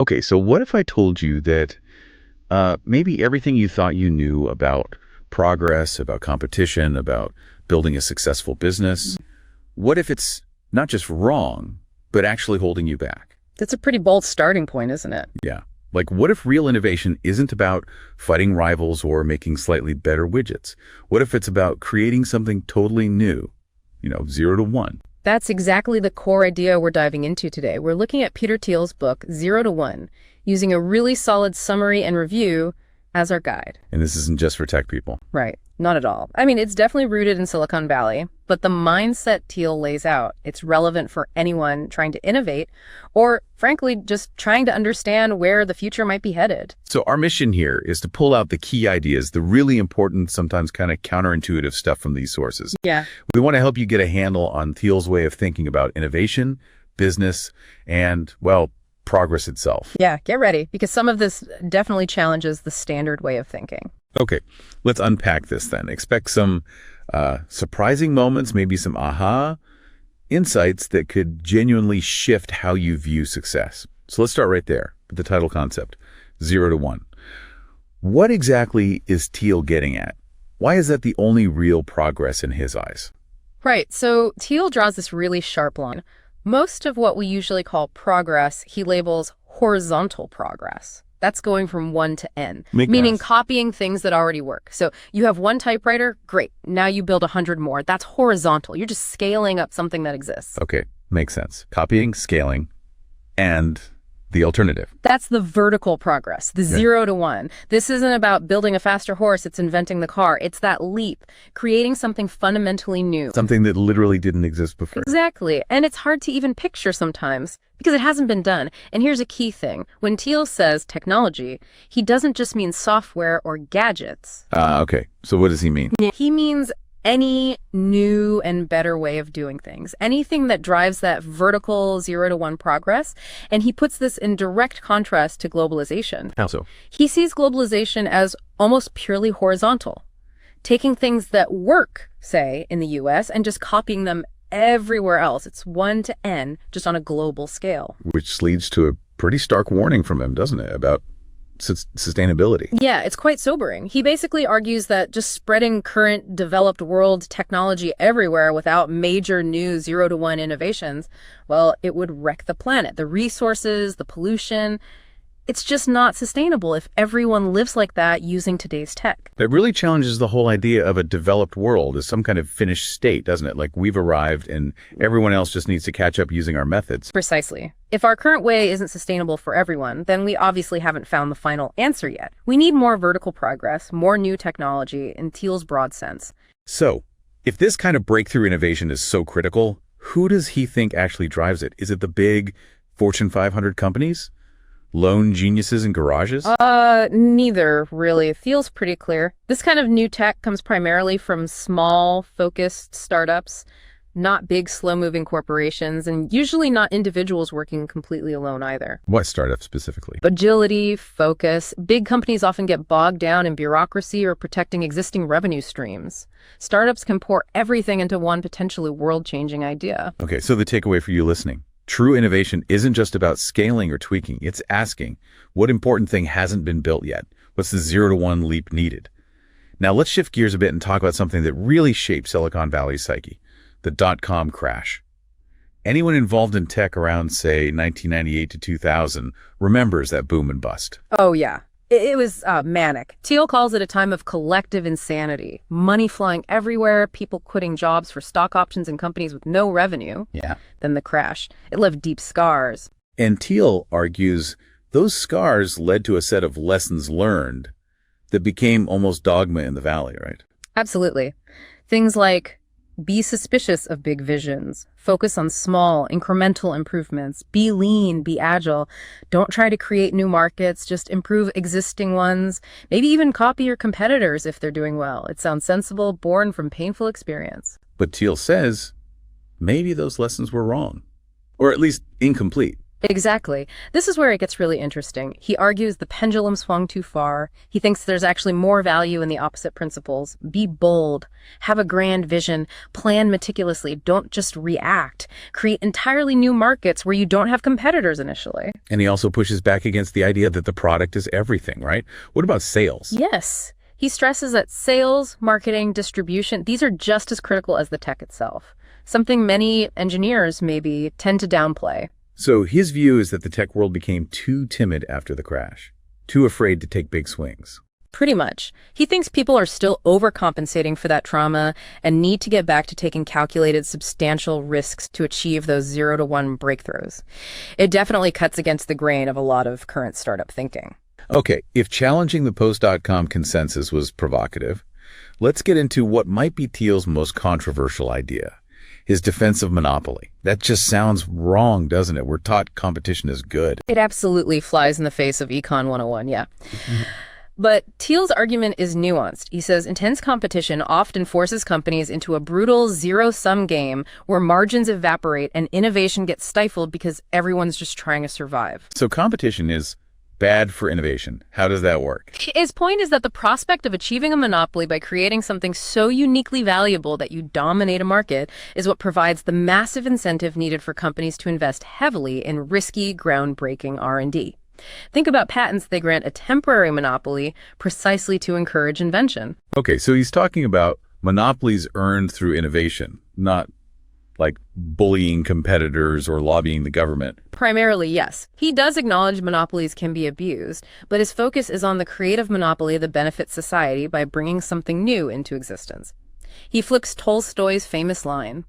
Okay, so what if I told you that maybe everything you thought you knew about progress, about competition, about building a successful business, what if it's not just wrong, but actually holding you back? That's a pretty bold starting point, isn't it? Yeah. Like, what if real innovation isn't about fighting rivals or making slightly better widgets? What if it's about creating something totally new, 0 to 1? That's exactly the core idea we're diving into today. We're looking at Peter Thiel's book, 0 to 1, using a really solid summary and review as our guide. And this isn't just for tech people. Right. Not at all. I mean, it's definitely rooted in Silicon Valley, but the mindset Thiel lays out, it's relevant for anyone trying to innovate or, frankly, just trying to understand where the future might be headed. So our mission here is to pull out the key ideas, the really important, sometimes kind of counterintuitive stuff from these sources. Yeah. We want to help you get a handle on Thiel's way of thinking about innovation, business, and, well, progress itself. Yeah, get ready, because some of this definitely challenges the standard way of thinking. Okay, let's unpack this then. Expect some surprising moments, maybe some aha insights that could genuinely shift how you view success. So let's start right there with the title concept, 0 to 1. What exactly is Thiel getting at? Why is that the only real progress in his eyes? Right, so Thiel draws this really sharp line. Most of what we usually call progress, he labels horizontal progress. That's going from 1 to N, meaning copying things that already work. So you have one typewriter, great. Now you build 100 more. That's horizontal. You're just scaling up something that exists. Okay, makes sense. Copying, scaling, and the alternative. That's the vertical progress, the 0 to 1. This isn't about building a faster horse, it's inventing the car. It's that leap, creating something fundamentally new. Something that literally didn't exist before. Exactly. And it's hard to even picture sometimes because it hasn't been done. And here's a key thing. When Thiel says technology, he doesn't just mean software or gadgets. Okay. So what does he mean? He means any new and better way of doing things, anything that drives that vertical 0 to 1 progress. And he puts this in direct contrast to globalization. How so? He sees globalization as almost purely horizontal, taking things that work, say, in the US and just copying them everywhere else. It's 1 to N, just on a global scale. Which leads to a pretty stark warning from him, doesn't it, about sustainability? Yeah, it's quite sobering. He basically argues that just spreading current developed world technology everywhere without major new 0 to 1 innovations, well, it would wreck the planet. The resources, the pollution, it's just not sustainable if everyone lives like that using today's tech. That really challenges the whole idea of a developed world as some kind of finished state, doesn't it? Like we've arrived and everyone else just needs to catch up using our methods. Precisely. If our current way isn't sustainable for everyone, then we obviously haven't found the final answer yet. We need more vertical progress, more new technology in Thiel's broad sense. So, if this kind of breakthrough innovation is so critical, who does he think actually drives it? Is it the big Fortune 500 companies? Lone geniuses in garages? Neither, really. It feels pretty clear. This kind of new tech comes primarily from small, focused startups, not big, slow-moving corporations, and usually not individuals working completely alone either. What startup specifically? Agility, focus. Big companies often get bogged down in bureaucracy or protecting existing revenue streams. Startups can pour everything into one potentially world-changing idea. Okay, so the takeaway for you listening. True innovation isn't just about scaling or tweaking. It's asking, what important thing hasn't been built yet? What's the 0 to 1 leap needed? Now let's shift gears a bit and talk about something that really shaped Silicon Valley's psyche, the dot-com crash. Anyone involved in tech around, say, 1998 to 2000 remembers that boom and bust. Oh, yeah. It was manic. Thiel calls it a time of collective insanity. Money flying everywhere, people quitting jobs for stock options in companies with no revenue. Yeah. Then the crash. It left deep scars. And Thiel argues those scars led to a set of lessons learned that became almost dogma in the Valley, right? Absolutely. Things like be suspicious of big visions, focus on small, incremental improvements, be lean, be agile, don't try to create new markets, just improve existing ones, maybe even copy your competitors if they're doing well. It sounds sensible, born from painful experience. But Thiel says maybe those lessons were wrong, or at least incomplete. Exactly. This is where it gets really interesting. He argues the pendulum swung too far. He thinks there's actually more value in the opposite principles. Be bold, have a grand vision, plan meticulously, don't just react. Create entirely new markets where you don't have competitors initially. And he also pushes back against the idea that the product is everything, right? What about sales? Yes. He stresses that sales, marketing, distribution, these are just as critical as the tech itself. Something many engineers maybe tend to downplay. So his view is that the tech world became too timid after the crash, too afraid to take big swings. Pretty much. He thinks people are still overcompensating for that trauma and need to get back to taking calculated, substantial risks to achieve those 0 to 1 breakthroughs. It definitely cuts against the grain of a lot of current startup thinking. Okay, if challenging the post.com consensus was provocative, let's get into what might be Thiel's most controversial idea. His defense of monopoly. That just sounds wrong, doesn't it? We're taught competition is good. It absolutely flies in the face of Econ 101, yeah. But Thiel's argument is nuanced. He says intense competition often forces companies into a brutal zero-sum game where margins evaporate and innovation gets stifled because everyone's just trying to survive. So competition is bad for innovation. How does that work? His point is that the prospect of achieving a monopoly by creating something so uniquely valuable that you dominate a market is what provides the massive incentive needed for companies to invest heavily in risky, groundbreaking R&D. Think about patents they grant a temporary monopoly precisely to encourage invention. Okay, so he's talking about monopolies earned through innovation, not like bullying competitors or lobbying the government. Primarily, yes. He does acknowledge monopolies can be abused, but his focus is on the creative monopoly that benefits society by bringing something new into existence. He flips Tolstoy's famous line,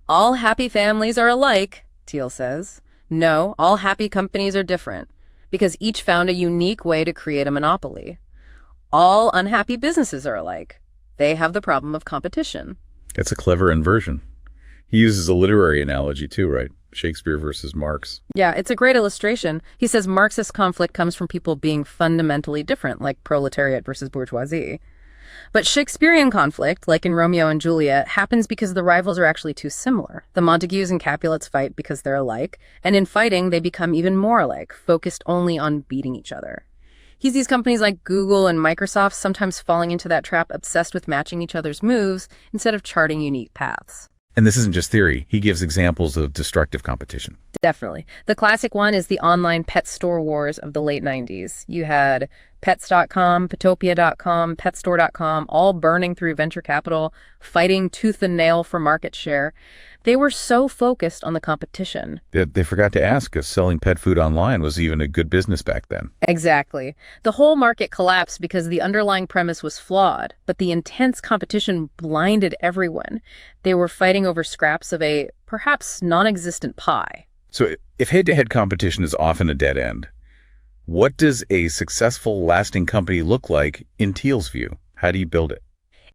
"All happy families are alike," Thiel says. No, all happy companies are different, because each found a unique way to create a monopoly. All unhappy businesses are alike. They have the problem of competition. That's a clever inversion. He uses a literary analogy too, right? Shakespeare versus Marx. Yeah, it's a great illustration. He says Marxist conflict comes from people being fundamentally different, like proletariat versus bourgeoisie. But Shakespearean conflict, like in Romeo and Juliet, happens because the rivals are actually too similar. The Montagues and Capulets fight because they're alike, and in fighting, they become even more alike, focused only on beating each other. He sees companies like Google and Microsoft sometimes falling into that trap, obsessed with matching each other's moves instead of charting unique paths. And this isn't just theory. He gives examples of destructive competition. Definitely. The classic one is the online pet store wars of the late 90s. You had Pets.com, Petopia.com, Petstore.com, all burning through venture capital, fighting tooth and nail for market share. They were so focused on the competition. They forgot to ask if selling pet food online was even a good business back then. Exactly. The whole market collapsed because the underlying premise was flawed, but the intense competition blinded everyone. They were fighting over scraps of a perhaps non-existent pie. So if head-to-head competition is often a dead end, what does a successful, lasting company look like in Thiel's view? How do you build it?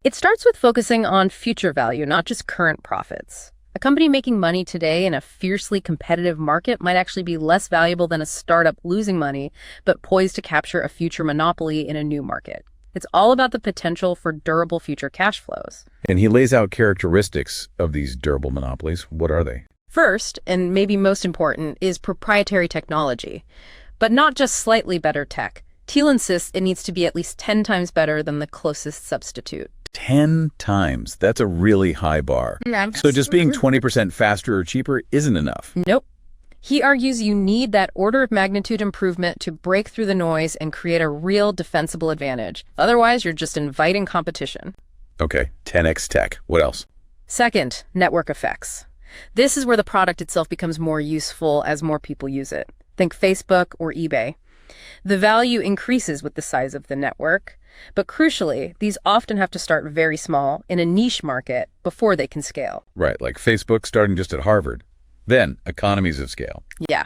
It starts with focusing on future value, not just current profits. A company making money today in a fiercely competitive market might actually be less valuable than a startup losing money, but poised to capture a future monopoly in a new market. It's all about the potential for durable future cash flows. And he lays out characteristics of these durable monopolies. What are they? First, and maybe most important, is proprietary technology. But not just slightly better tech. Thiel insists it needs to be at least 10 times better than the closest substitute. 10 times. That's a really high bar. So just being 20% faster or cheaper isn't enough. Nope. He argues you need that order of magnitude improvement to break through the noise and create a real defensible advantage. Otherwise, you're just inviting competition. Okay, 10x tech. What else? Second, network effects. This is where the product itself becomes more useful as more people use it. Think Facebook or eBay. The value increases with the size of the network, but crucially, these often have to start very small in a niche market before they can scale. Right, like Facebook starting just at Harvard. Then, economies of scale. Yeah.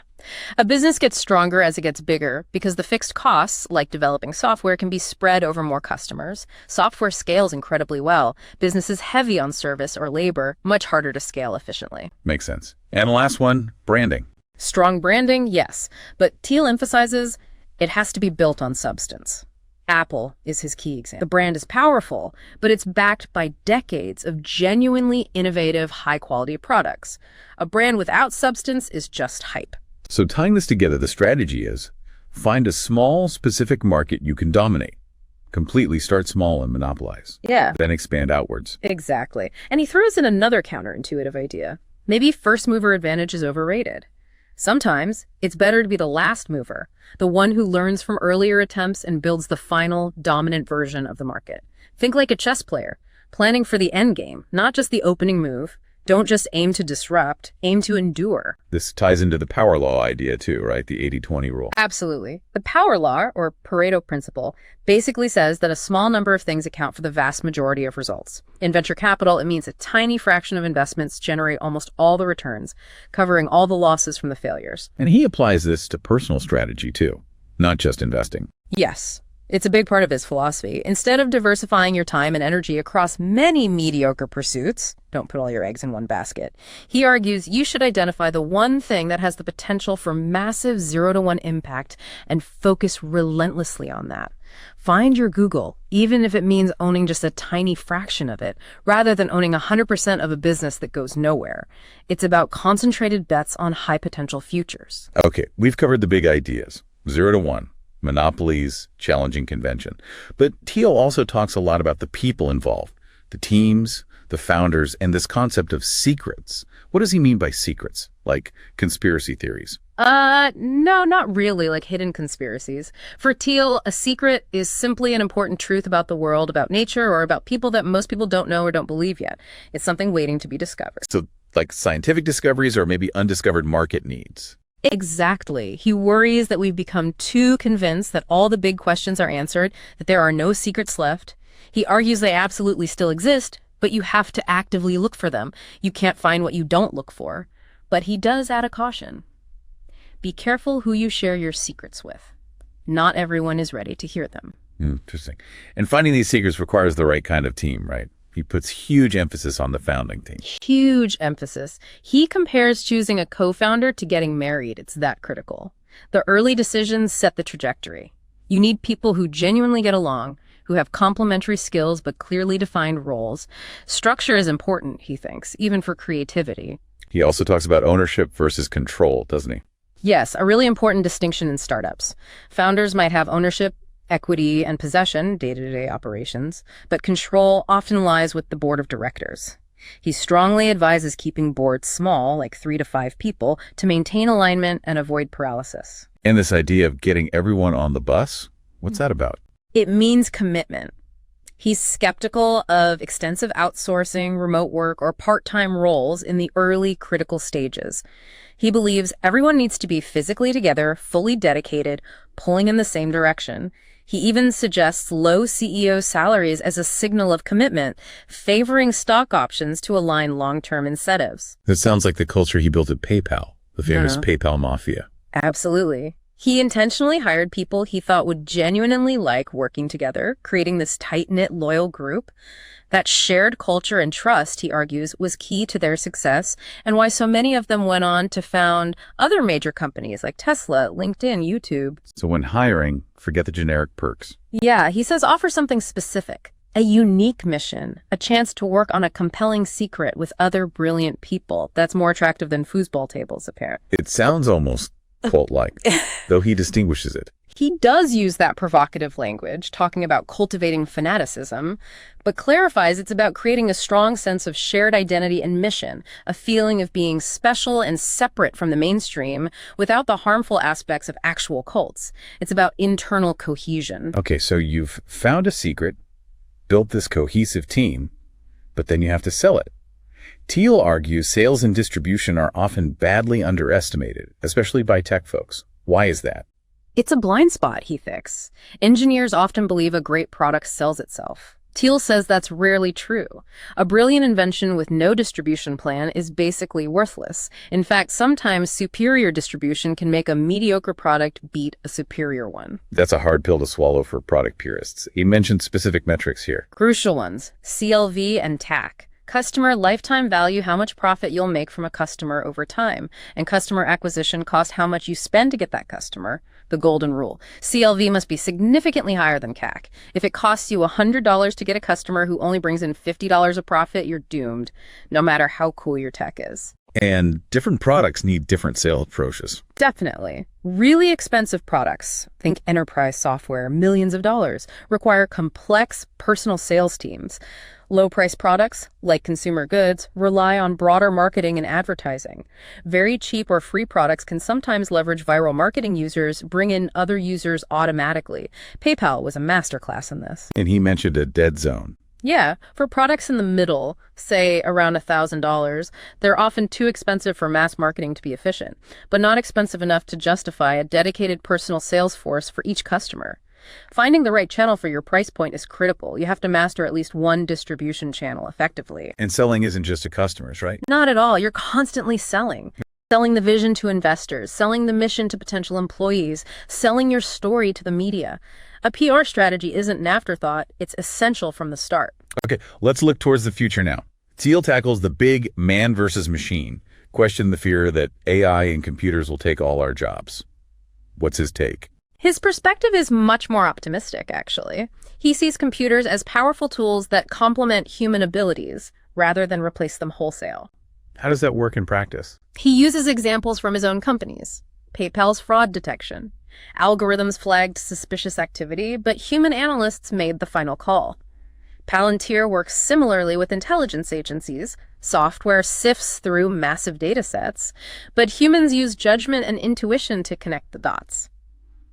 A business gets stronger as it gets bigger because the fixed costs, like developing software, can be spread over more customers. Software scales incredibly well. Businesses heavy on service or labor, much harder to scale efficiently. Makes sense. And the last one, branding. Strong branding, yes, but Thiel emphasizes it has to be built on substance. Apple is his key example. The brand is powerful, but it's backed by decades of genuinely innovative, high-quality products. A brand without substance is just hype. So tying this together, the strategy is find a small, specific market you can dominate. Completely start small and monopolize. Yeah. Then expand outwards. Exactly. And he throws in another counterintuitive idea. Maybe first mover advantage is overrated. Sometimes it's better to be the last mover, the one who learns from earlier attempts and builds the final, dominant version of the market. Think like a chess player, planning for the end game, not just the opening move. Don't just aim to disrupt, aim to endure. This ties into the power law idea too, right? The 80-20 rule. Absolutely. The power law, or Pareto principle, basically says that a small number of things account for the vast majority of results. In venture capital, it means a tiny fraction of investments generate almost all the returns, covering all the losses from the failures. And he applies this to personal strategy too, not just investing. Yes. It's a big part of his philosophy. Instead of diversifying your time and energy across many mediocre pursuits, don't put all your eggs in one basket, he argues you should identify the one thing that has the potential for massive 0-to-1 impact and focus relentlessly on that. Find your Google, even if it means owning just a tiny fraction of it, rather than owning 100% of a business that goes nowhere. It's about concentrated bets on high-potential futures. Okay, we've covered the big ideas. 0-to-1. Monopolies, challenging convention. But Thiel also talks a lot about the people involved, the teams, the founders, and this concept of secrets. What does he mean by secrets? Like conspiracy theories? No, not really, like hidden conspiracies. For Thiel, a secret is simply an important truth about the world, about nature, or about people that most people don't know or don't believe yet. It's something waiting to be discovered. So like scientific discoveries or maybe undiscovered market needs? Exactly. He worries that we've become too convinced that all the big questions are answered, that there are no secrets left. He argues they absolutely still exist, but you have to actively look for them. You can't find what you don't look for. But he does add a caution. Be careful who you share your secrets with. Not everyone is ready to hear them. Interesting. And finding these secrets requires the right kind of team, right? He puts huge emphasis on the founding team. Huge emphasis. He compares choosing a co-founder to getting married. It's that critical. The early decisions set the trajectory. You need people who genuinely get along, who have complementary skills but clearly defined roles. Structure is important, he thinks, even for creativity. He also talks about ownership versus control, doesn't he? Yes, a really important distinction in startups. Founders might have ownership, equity, and possession, day-to-day operations, but control often lies with the board of directors. He strongly advises keeping boards small, like 3 to 5 people, to maintain alignment and avoid paralysis. And this idea of getting everyone on the bus, what's that about? It means commitment. He's skeptical of extensive outsourcing, remote work, or part-time roles in the early critical stages. He believes everyone needs to be physically together, fully dedicated, pulling in the same direction. He even suggests low CEO salaries as a signal of commitment, favoring stock options to align long-term incentives. That sounds like the culture he built at PayPal, the famous PayPal mafia. Absolutely. He intentionally hired people he thought would genuinely like working together, creating this tight-knit, loyal group. That shared culture and trust, he argues, was key to their success and why so many of them went on to found other major companies like Tesla, LinkedIn, YouTube. So when hiring, forget the generic perks. Yeah, he says offer something specific, a unique mission, a chance to work on a compelling secret with other brilliant people. That's more attractive than foosball tables, apparently. It sounds almost cult-like, though he distinguishes it. He does use that provocative language, talking about cultivating fanaticism, but clarifies it's about creating a strong sense of shared identity and mission, a feeling of being special and separate from the mainstream without the harmful aspects of actual cults. It's about internal cohesion. Okay, so you've found a secret, built this cohesive team, but then you have to sell it. Thiel argues sales and distribution are often badly underestimated, especially by tech folks. Why is that? It's a blind spot, he thinks. Engineers often believe a great product sells itself. Thiel says that's rarely true. A brilliant invention with no distribution plan is basically worthless. In fact, sometimes superior distribution can make a mediocre product beat a superior one. That's a hard pill to swallow for product purists. He mentioned specific metrics here. Crucial ones, CLV and TAC. Customer lifetime value, how much profit you'll make from a customer over time, and customer acquisition cost, how much you spend to get that customer, the golden rule. CLV must be significantly higher than CAC. If it costs you $100 to get a customer who only brings in $50 of profit, you're doomed, no matter how cool your tech is. And different products need different sales approaches. Definitely. Really expensive products, think enterprise software, millions of dollars, require complex personal sales teams. Low-price products, like consumer goods, rely on broader marketing and advertising. Very cheap or free products can sometimes leverage viral marketing users, bring in other users automatically. PayPal was a masterclass in this. And he mentioned a dead zone. Yeah, for products in the middle, say around $1,000, they're often too expensive for mass marketing to be efficient, but not expensive enough to justify a dedicated personal sales force for each customer. Finding the right channel for your price point is critical. You have to master at least one distribution channel effectively. And selling isn't just to customers, right? Not at all. You're constantly selling. Selling the vision to investors, selling the mission to potential employees, selling your story to the media. A PR strategy isn't an afterthought, it's essential from the start. Okay, let's look towards the future now. Thiel tackles the big man versus machine, question the fear that AI and computers will take all our jobs. What's his take? His perspective is much more optimistic, actually. He sees computers as powerful tools that complement human abilities rather than replace them wholesale. How does that work in practice? He uses examples from his own companies. PayPal's fraud detection. Algorithms flagged suspicious activity, but human analysts made the final call. Palantir works similarly with intelligence agencies. Software sifts through massive data sets, but humans use judgment and intuition to connect the dots.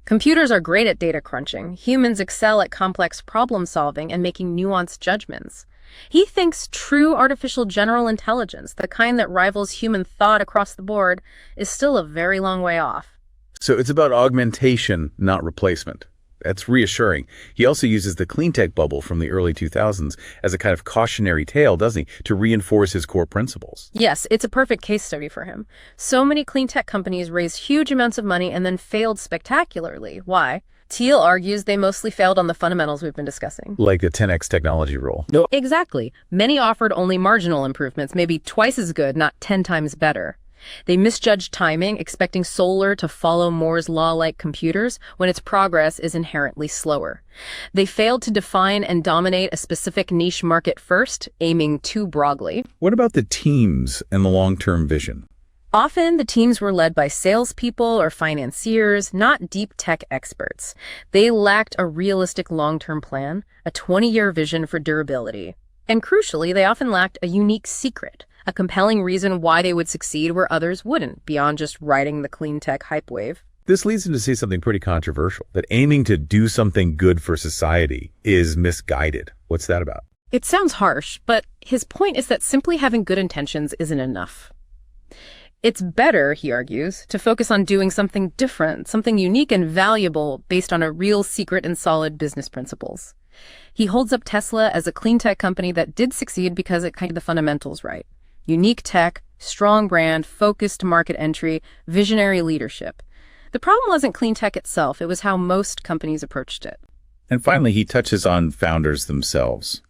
Computers are great at data crunching. Humans excel at complex problem solving and making nuanced judgments. He thinks true artificial general intelligence, the kind that rivals human thought across the board, is still a very long way off. So it's about augmentation, not replacement. That's reassuring. He also uses the clean tech bubble from the early 2000s as a kind of cautionary tale, doesn't he, to reinforce his core principles. Yes, it's a perfect case study for him. So many clean tech companies raised huge amounts of money and then failed spectacularly. Why? Thiel argues they mostly failed on the fundamentals we've been discussing. Like the 10x technology rule. No. Exactly. Many offered only marginal improvements, maybe twice as good, not 10 times better. They misjudged timing, expecting solar to follow Moore's law like computers when its progress is inherently slower. They failed to define and dominate a specific niche market first, aiming too broadly. What about the teams and the long-term vision? Often, the teams were led by salespeople or financiers, not deep tech experts. They lacked a realistic long-term plan, a 20-year vision for durability. And crucially, they often lacked a unique secret, a compelling reason why they would succeed where others wouldn't, beyond just riding the clean tech hype wave. This leads him to say something pretty controversial, that aiming to do something good for society is misguided. What's that about? It sounds harsh, but his point is that simply having good intentions isn't enough. It's better, he argues, to focus on doing something different, something unique and valuable based on a real secret and solid business principles. He holds up Tesla as a clean tech company that did succeed because it had the fundamentals right. Unique tech, strong brand, focused market entry, visionary leadership. The problem wasn't clean tech itself, it was how most companies approached it. And finally, he touches on founders themselves,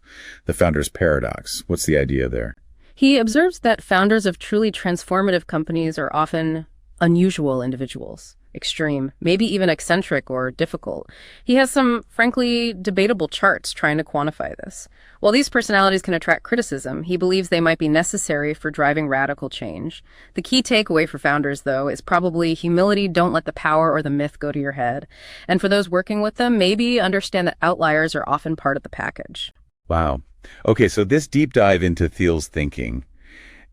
the founder's paradox. What's the idea there? He observes that founders of truly transformative companies are often unusual individuals, extreme, maybe even eccentric or difficult. He has some, frankly, debatable charts trying to quantify this. While these personalities can attract criticism, he believes they might be necessary for driving radical change. The key takeaway for founders, though, is probably humility. Don't let the power or the myth go to your head. And for those working with them, maybe understand that outliers are often part of the package. Wow. Okay, so this deep dive into Thiel's thinking,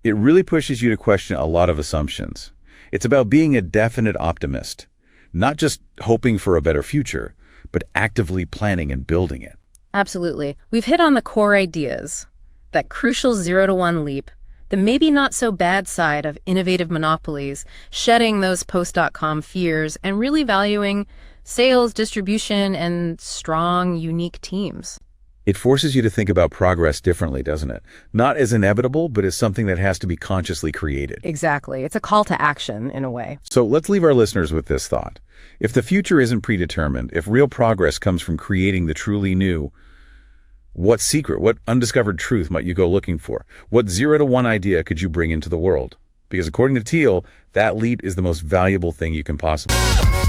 it really pushes you to question a lot of assumptions. It's about being a definite optimist, not just hoping for a better future, but actively planning and building it. Absolutely. We've hit on the core ideas, that crucial 0 to 1 leap, the maybe not so bad side of innovative monopolies, shedding those post.com fears, and really valuing sales, distribution, and strong, unique teams. It forces you to think about progress differently, doesn't it? Not as inevitable, but as something that has to be consciously created. Exactly. It's a call to action, in a way. So let's leave our listeners with this thought. If the future isn't predetermined, if real progress comes from creating the truly new, what secret, what undiscovered truth might you go looking for? What 0 to 1 idea could you bring into the world? Because according to Thiel, that leap is the most valuable thing you can possibly do.